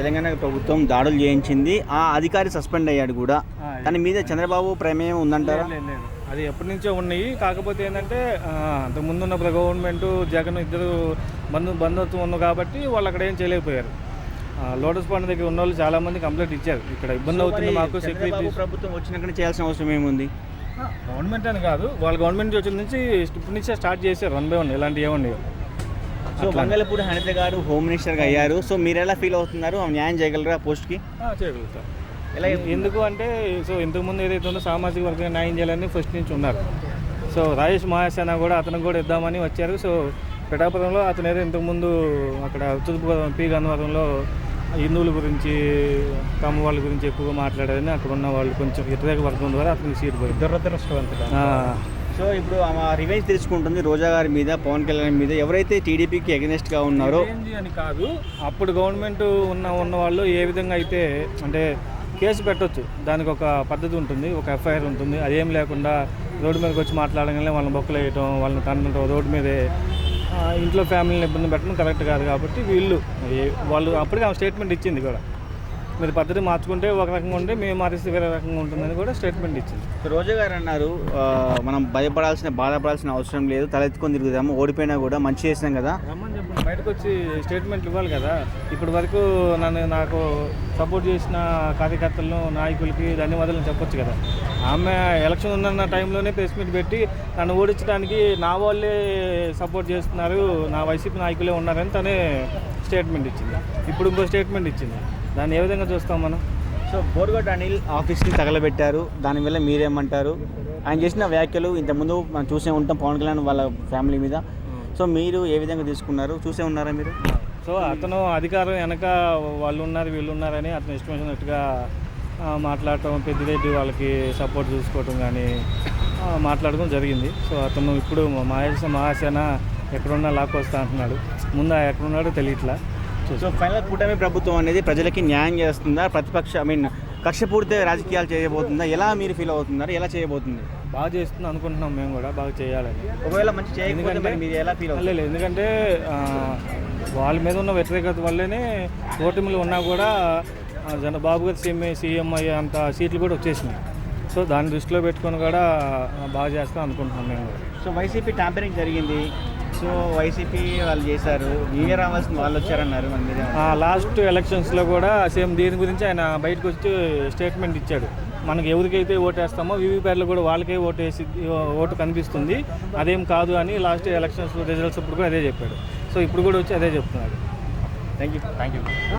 తెలంగాణ ప్రభుత్వం దాడులు చేయించింది, ఆ అధికారి సస్పెండ్ అయ్యాడు కూడా. దాని మీద చంద్రబాబు ప్రమేయం ఉందంటారా? లేదు, అది ఎప్పటి నుంచో ఉన్నాయి. కాకపోతే ఏంటంటే అంతకుముందున్న గవర్నమెంట్ జగన్ ఇద్దరు బంధుత్వం ఉంది కాబట్టి వాళ్ళు అక్కడ ఏం చేయలేకపోయారు. లోటస్ పాండ్ దగ్గర ఉన్న వాళ్ళు చాలామంది కంప్లైంట్ ఇచ్చారు, ఇక్కడ ఇబ్బంది అవుతుంది మాకు. సెక్యూరిటీ ప్రభుత్వం వచ్చినాకనే చేయాల్సిన అవసరం ఏముంది? గవర్నమెంట్ అని కాదు, వాళ్ళు గవర్నమెంట్ వచ్చిన నుంచి ఇప్పటి నుంచే స్టార్ట్ చేశారు 1 by 1 ఇలాంటివి ఏమన్నాయో. సో మంగళపూడి అనిత గారు హోమ్ మినిస్టర్గా అయ్యారు. సో మీరు ఎలా ఫీల్ అవుతున్నారు? న్యాయం చేయగలరా పోస్ట్కి? చేయగలుగుతారు. ఎలా ఎందుకు అంటే సో ఇంతకుముందు ఏదైతే ఉందో సామాజిక వర్గం న్యాయం చేయాలని ఫస్ట్ నుంచి ఉన్నారు. సో రాజేష్ మహాసేన కూడా అతనికి కూడా ఇద్దామని వచ్చారు. సో పిఠాపురంలో అతను ఏదో ఇంతకుముందు అక్కడ తూర్పుగోదావరి పి గన్నవరంలో హిందువుల గురించి కమ్మ వాళ్ళ గురించి ఎక్కువగా మాట్లాడారని అక్కడ ఉన్న వాళ్ళు కొంచెం వ్యతిరేక వర్గం ద్వారా అతనికి సీట్ పోయింది. దురదృష్టవంతుడు. సో ఇప్పుడు ఆమె రివెంజ్ తీసుకుంటుంది రోజా గారి మీద, పవన్ కళ్యాణ్ మీద. ఎవరైతే టీడీపీకి అగెనిస్ట్గా ఉన్నారో అని కాదు, అప్పుడు గవర్నమెంట్ ఉన్న వాళ్ళు ఏ విధంగా అయితే అంటే కేసు పెట్టవచ్చు, దానికి ఒక పద్ధతి ఉంటుంది, ఒక ఎఫ్ఐఆర్ ఉంటుంది. అదేం లేకుండా రోడ్డు మీదకి వచ్చి మాట్లాడగానే వాళ్ళని బొక్కలు వేయటం, వాళ్ళని తనడం, రోడ్డు మీదే ఇంట్లో ఫ్యామిలీని ఇబ్బంది పెట్టడం కరెక్ట్ కాదు. కాబట్టి వాళ్ళు అప్పటికే ఆమె స్టేట్మెంట్ ఇచ్చింది కూడా, మీరు పద్ధతి మార్చుకుంటే ఒక రకంగా ఉంటే మేము మారిస్తే వేరే రకంగా ఉంటుందని కూడా స్టేట్మెంట్ ఇచ్చింది. రోజా గారు అన్నారు, మనం బాధపడాల్సిన అవసరం లేదు, తలెత్తుకొని తిరుగుదాము, ఓడిపోయినా కూడా మంచి చేసినాం కదా. రమ్మని చెప్పండి, బయటకు వచ్చి స్టేట్మెంట్లు ఇవ్వాలి కదా. ఇప్పటి వరకు నాకు సపోర్ట్ చేసిన కార్యకర్తలను, నాయకులకి ధన్యవాదాలు చెప్పొచ్చు కదా. ఆమె ఎలక్షన్ ఉన్న టైంలోనే ప్రెస్ మీట్ పెట్టి నన్ను ఓడించడానికి నా వాళ్ళే సపోర్ట్ చేస్తున్నారు, నా వైసీపీ నాయకులే ఉన్నారని తనే స్టేట్మెంట్ ఇచ్చింది. ఇప్పుడు ఇంకో స్టేట్మెంట్ ఇచ్చింది. దాన్ని ఏ విధంగా చూస్తాం మనం? సో బోర్గట్ అనిల్ ఆఫీస్కి తగలబెట్టారు, దానివల్ల మీరేమంటారు? ఆయన చేసిన వ్యాఖ్యలు ఇంతకుముందు మనం చూసే ఉంటాం పవన్ కళ్యాణ్ వాళ్ళ ఫ్యామిలీ మీద. సో మీరు ఏ విధంగా తీసుకున్నారు? చూసే ఉన్నారా మీరు? సో అతను అధికారం వెనక వాళ్ళు ఉన్నారు వీళ్ళు ఉన్నారని అతను ఇష్టం వచ్చినట్టుగా మాట్లాడటం, పెద్దిరెడ్డి వాళ్ళకి సపోర్ట్ చూసుకోవటం కానీ మాట్లాడడం జరిగింది. సో అతను ఇప్పుడు మహాసేన ఎక్కడున్నా లాక్కొస్తా అంటున్నాడు. ముందు ఎక్కడున్నాడో తెలియట్లా. సో ఫైనల్ కూటమి ప్రభుత్వం అనేది ప్రజలకి న్యాయం చేస్తుందా? కక్షపూరిత రాజకీయాలు చేయబోతుందా? ఎలా మీరు ఫీల్ అవుతున్నారు? ఎలా చేయబోతుంది? బాగా చేస్తుంది అనుకుంటున్నాం మేము కూడా, బాగా చేయాలని. ఒకవేళ మంచి చేయకపోతే మీరు ఎలా ఫీల్ అవుతుంది? లేదు, ఎందుకంటే వాళ్ళ మీద ఉన్న వ్యతిరేకత వల్లనే ఓటమిలు ఉన్నా కూడా బాబు గారు సీఎం అయ్యే అంత సీట్లు కూడా వచ్చేసినాయి. సో దాన్ని దృష్టిలో పెట్టుకొని కూడా బాగా చేస్తాం అనుకుంటున్నాం మేము కూడా. సో వైసీపీ ట్యాంపరింగ్ జరిగింది, సో వైసీపీ వాళ్ళు చేశారు, మీరే రావాల్సిన వాళ్ళు వచ్చారన్నారు. లాస్ట్ ఎలక్షన్స్లో కూడా సేమ్ దీని గురించి ఆయన బయటకు వచ్చి స్టేట్మెంట్ ఇచ్చాడు. మనకు ఎవరికైతే ఓటేస్తామో వీవీప్యాట్లో కూడా వాళ్ళకే ఓటు కనిపిస్తుంది, అదేం కాదు అని లాస్ట్ ఎలక్షన్స్ రిజల్ట్స్ ఇప్పుడు కూడా అదే చెప్పాడు. సో ఇప్పుడు కూడా వచ్చి అదే చెప్తున్నాడు. Thank you.